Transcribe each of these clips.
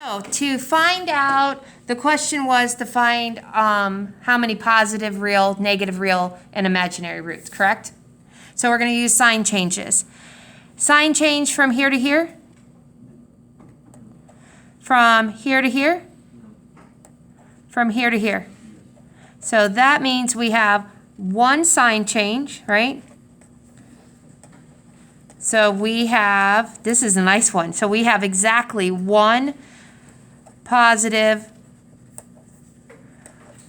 So to find out, the question was to find how many positive real, negative real, and imaginary roots, correct? So we're going to use sign changes. Sign change from here to here? From here to here? From here to here. So that means we have one sign change, right? So we have, this is a nice one. So we have exactly one positive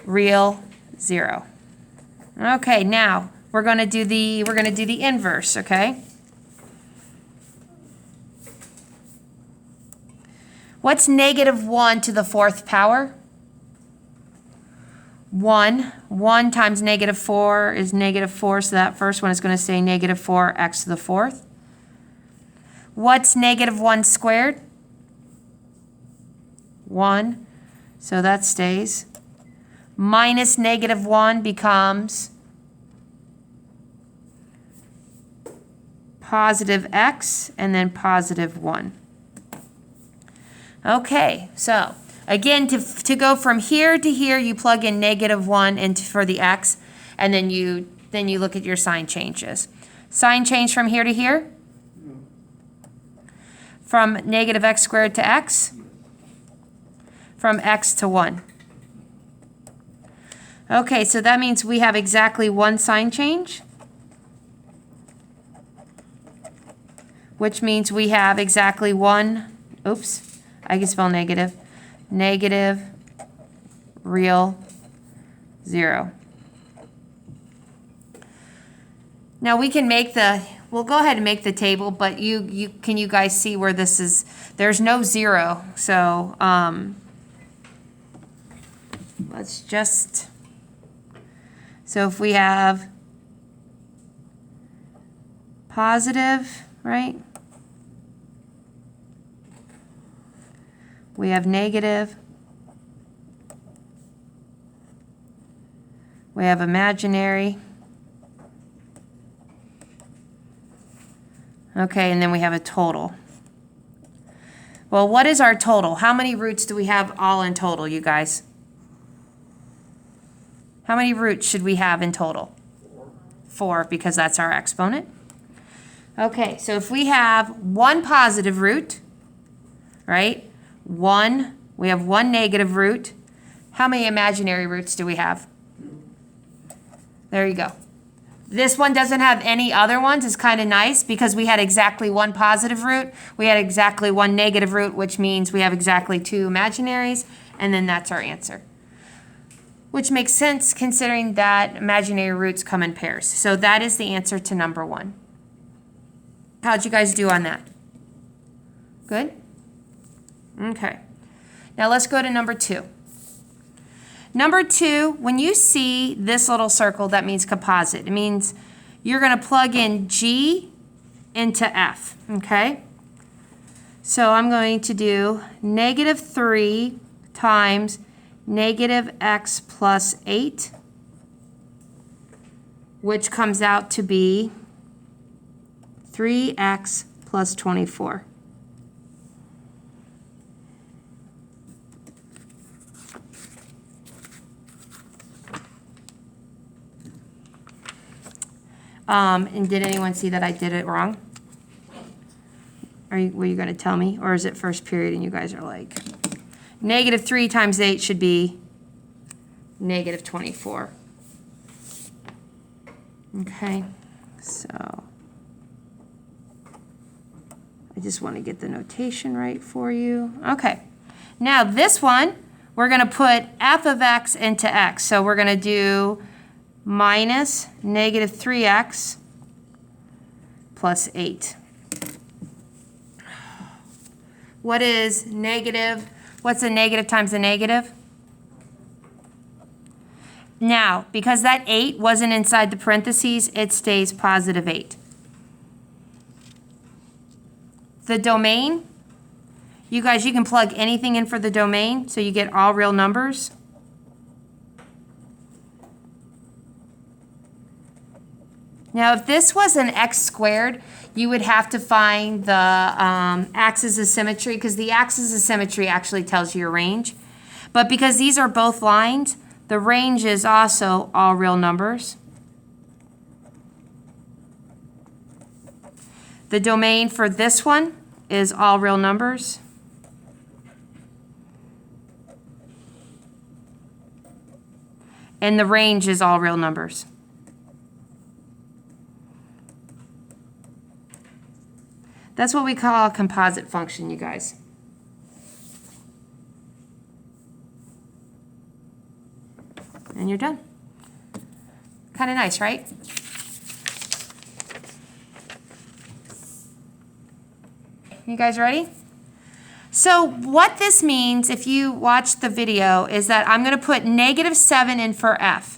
real 0. Okay, now we're going to do the inverse, okay? What's negative 1 to the 4th power? 1. 1 times negative 4 is negative 4, so that first one is going to say negative 4x to the 4th. What's negative 1 squared? 1, so that stays. Minus negative 1 becomes positive x and then positive 1. Okay, so again, to go from here to here, you plug in negative 1 for the x, and then you look at your sign changes. Sign change from here to here? From negative x squared to x? From x to 1. Okay, so that means we have exactly one sign change, which means we have exactly one, oops, I can spell negative, negative real 0. Now we can make we'll go ahead and make the table, but can you guys see where this is? There's no 0, so let's just, so if we have positive, right? We have negative. We have imaginary. Okay, and then we have a total. Well, what is our total? How many roots do we have all in total, you guys? How many roots should we have in total? 4, because that's our exponent. Okay, so if we have one positive root, right? We have one negative root. How many imaginary roots do we have? There you go. This one doesn't have any other ones. It's kind of nice because we had exactly one positive root. We had exactly one negative root, which means we have exactly 2 imaginaries, and then that's our answer. Which makes sense considering that imaginary roots come in pairs. So that is the answer to number 1. How'd you guys do on that? Good? Okay. Now let's go to number 2. Number 2, when you see this little circle, that means composite. It means you're going to plug in G into F, okay? So I'm going to do negative 3 times negative x plus 8, which comes out to be 3x plus 24. And did anyone see that I did it wrong? Were you going to tell me? Or is it first period and you guys are like, negative 3 times 8 should be negative 24. Okay, so I just want to get the notation right for you. Okay, now this one, we're going to put f of x into x. So we're going to do minus negative 3x plus 8. What is negative? What's a negative times a negative? Now, because that 8 wasn't inside the parentheses, it stays positive 8. The domain, you guys, you can plug anything in for the domain, so you get all real numbers. Now, if this was an x squared, you would have to find the axis of symmetry, because the axis of symmetry actually tells you your range. But because these are both lines, the range is also all real numbers. The domain for this one is all real numbers. And the range is all real numbers. That's what we call a composite function, you guys. And you're done. Kind of nice, right? You guys ready? So what this means, if you watch the video, is that I'm going to put -7 in for f.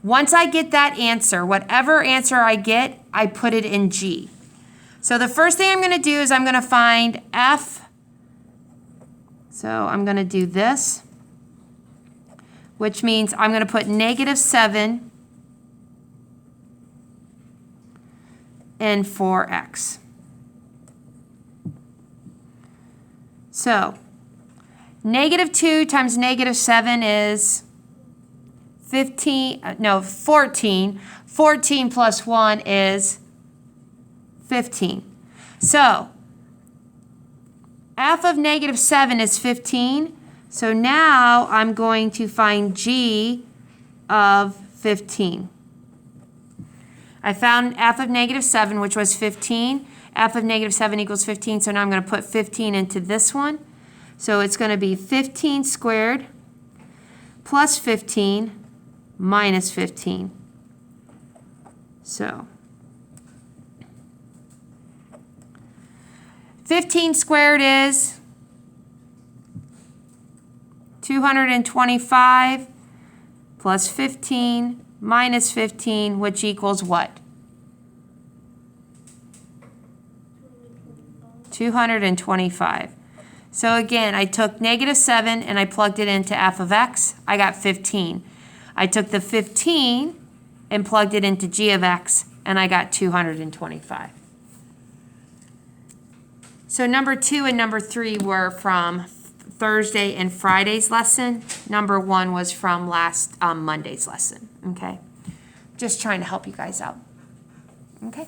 Once I get that answer, whatever answer I get, I put it in G. So the first thing I'm going to do is I'm going to find f. So I'm going to do this, which means I'm going to put -7 in for x. So, -2 times -7 is 14. 14 plus 1 is 15. So, f of -7 is 15. So now I'm going to find g of 15. I found f of -7, which was 15. F of -7 equals 15, so now I'm going to put 15 into this one. So it's going to be 15 squared plus 15 minus 15. So 15 squared is 225 plus 15 minus 15, which equals what? 225. So again, I took -7 and I plugged it into f of x. I got 15. I took the 15 and plugged it into g of x, and I got 225. So number 2 and number 3 were from Thursday and Friday's lesson. Number 1 was from last Monday's lesson, okay? Just trying to help you guys out, okay?